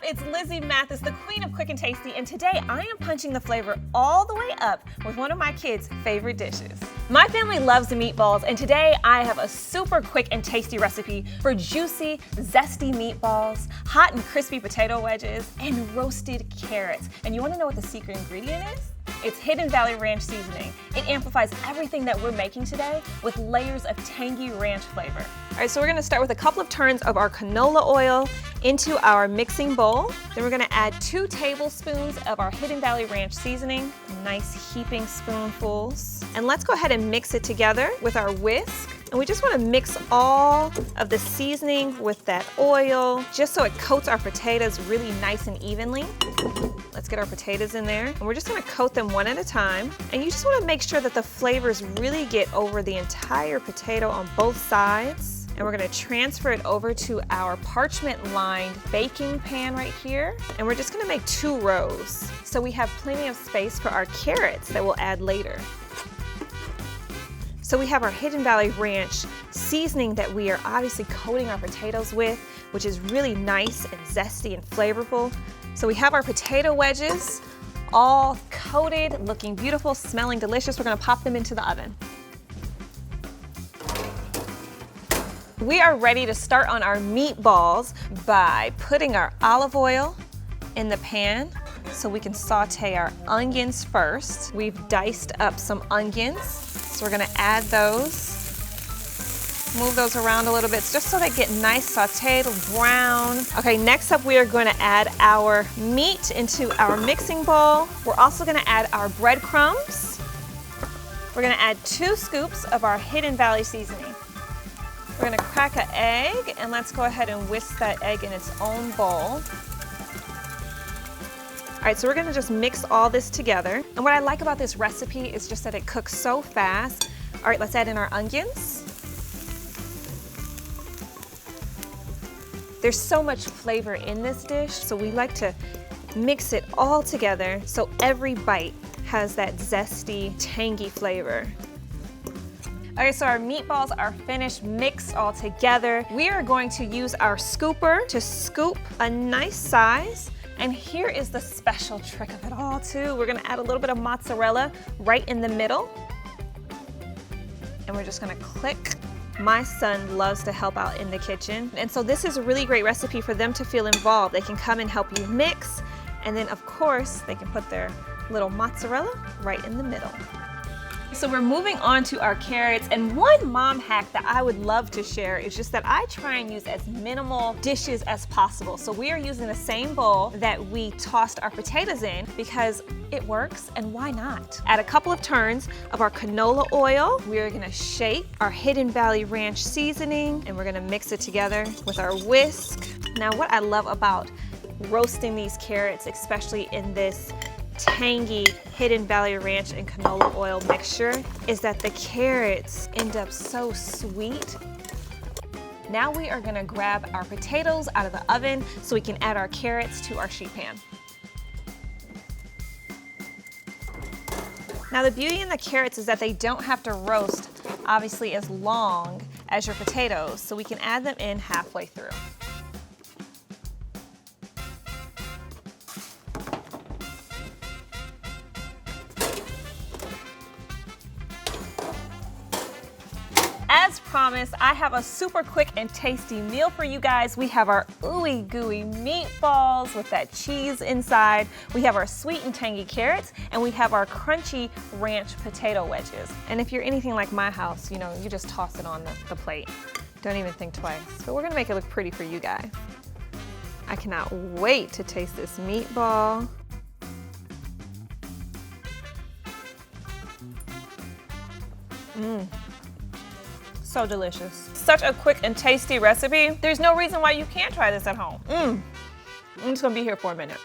It's Lizzie Mathis, the queen of quick and tasty, and today I am punching the flavor all the way up with one of my kids' favorite dishes. My family loves the meatballs, and today I have a super quick and tasty recipe for juicy, zesty meatballs, hot and crispy potato wedges, and roasted carrots. And you want to know what the secret ingredient is? It's Hidden Valley Ranch seasoning. It amplifies everything that we're making today with layers of tangy ranch flavor. All right, so we're gonna start with a couple of turns of our canola oil into our mixing bowl. Then we're gonna add 2 tablespoons of our Hidden Valley Ranch seasoning, nice heaping spoonfuls. And let's go ahead and mix it together with our whisk. And we just want to mix all of the seasoning with that oil, just so it coats our potatoes really nice and evenly. Let's get our potatoes in there. And we're just gonna coat them one at a time. And you just wanna make sure that the flavors really get over the entire potato on both sides. And we're gonna transfer it over to our parchment-lined baking pan right here. And we're just gonna make 2 rows. So we have plenty of space for our carrots that we'll add later. So we have our Hidden Valley Ranch seasoning that we are obviously coating our potatoes with, which is really nice and zesty and flavorful. So we have our potato wedges all coated, looking beautiful, smelling delicious. We're gonna pop them into the oven. We are ready to start on our meatballs by putting our olive oil in the pan so we can saute our onions first. We've diced up some onions, so we're gonna add those. Move those around a little bit just so they get nice sauteed brown. Okay, next up we are going to add our meat into our mixing bowl. We're also going to add our breadcrumbs. We're going to add 2 scoops of our Hidden Valley seasoning. We're going to crack an egg, and let's go ahead and whisk that egg in its own bowl. All right, so we're going to just mix all this together. And what I like about this recipe is just that it cooks so fast. All right, let's add in our onions. There's so much flavor in this dish, so we like to mix it all together so every bite has that zesty, tangy flavor. Okay, so our meatballs are finished, mixed all together. We are going to use our scooper to scoop a nice size. And here is the special trick of it all too. We're gonna add a little bit of mozzarella right in the middle. And we're just gonna click. My son loves to help out in the kitchen, and so this is a really great recipe for them to feel involved. They can come and help you mix, and then of course they can put their little mozzarella right in the middle. So we're moving on to our carrots, and one mom hack that I would love to share is just that I try and use as minimal dishes as possible. So we are using the same bowl that we tossed our potatoes in because it works, and why not? Add a couple of turns of our canola oil. We're gonna shake our Hidden Valley Ranch seasoning, and we're gonna mix it together with our whisk. Now what I love about roasting these carrots, especially in this tangy Hidden Valley Ranch and canola oil mixture, is that the carrots end up so sweet. Now we are gonna grab our potatoes out of the oven so we can add our carrots to our sheet pan. Now the beauty in the carrots is that they don't have to roast obviously as long as your potatoes, so we can add them in halfway through. As promised, I have a super quick and tasty meal for you guys. We have our ooey gooey meatballs with that cheese inside. We have our sweet and tangy carrots, and we have our crunchy ranch potato wedges. And if you're anything like my house, you know, you just toss it on the plate. Don't even think twice. But we're gonna make it look pretty for you guys. I cannot wait to taste this meatball. So delicious. Such a quick and tasty recipe. There's no reason why you can't try this at home. I'm just gonna be here for a minute.